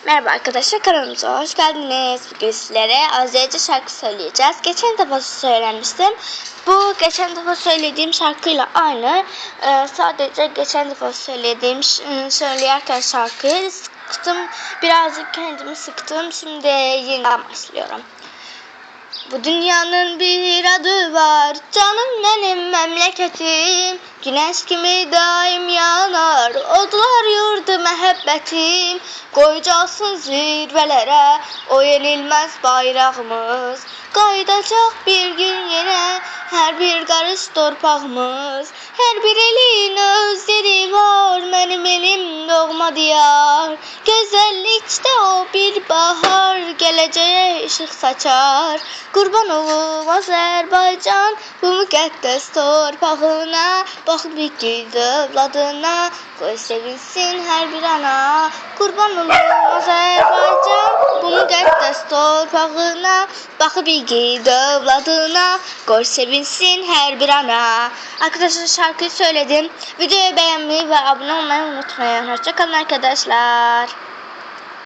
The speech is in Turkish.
Merhaba arkadaşlar, kanalımıza hoş geldiniz. Bugün sizlere Azerice şarkı söyleyeceğiz. Geçen defa söylemiştim. Bu geçen defa söylediğim şarkıyla aynı. Sadece geçen defa söyleyerken şarkıyı sıktım. Birazcık kendimi sıktım. Şimdi yeniden başlıyorum. Bu dünyanın bir adı var, canım benim memleketim. Güneş gibi daim yanar, odlar yurdu məhəbbətim. Qoyacaqsın zirvələrə o yenilməz bayrağımız. Qayıdacaq bir gün yenə hər bir qarış torpağımız. Hər bir elin öz yeri var, mənim elim doğma diyar. Gözəllikdə o bir bahar, gələcəyə işıq saçar. Qurban olum Azərbaycan bu müqəddəs torpağına. Baxıb igid övladına, qoy sevinsin hər bir ana. Qurban olum Azərbaycan bu müqəddəs torpağına. Baxıb igid övladına, qoy sevinsin hər bir ana. Arkadaşlar, şarkıyı söyledim. Videoyu beğenmeyi ve abone olmayı unutmayın. Hoşça kalın arkadaşlar.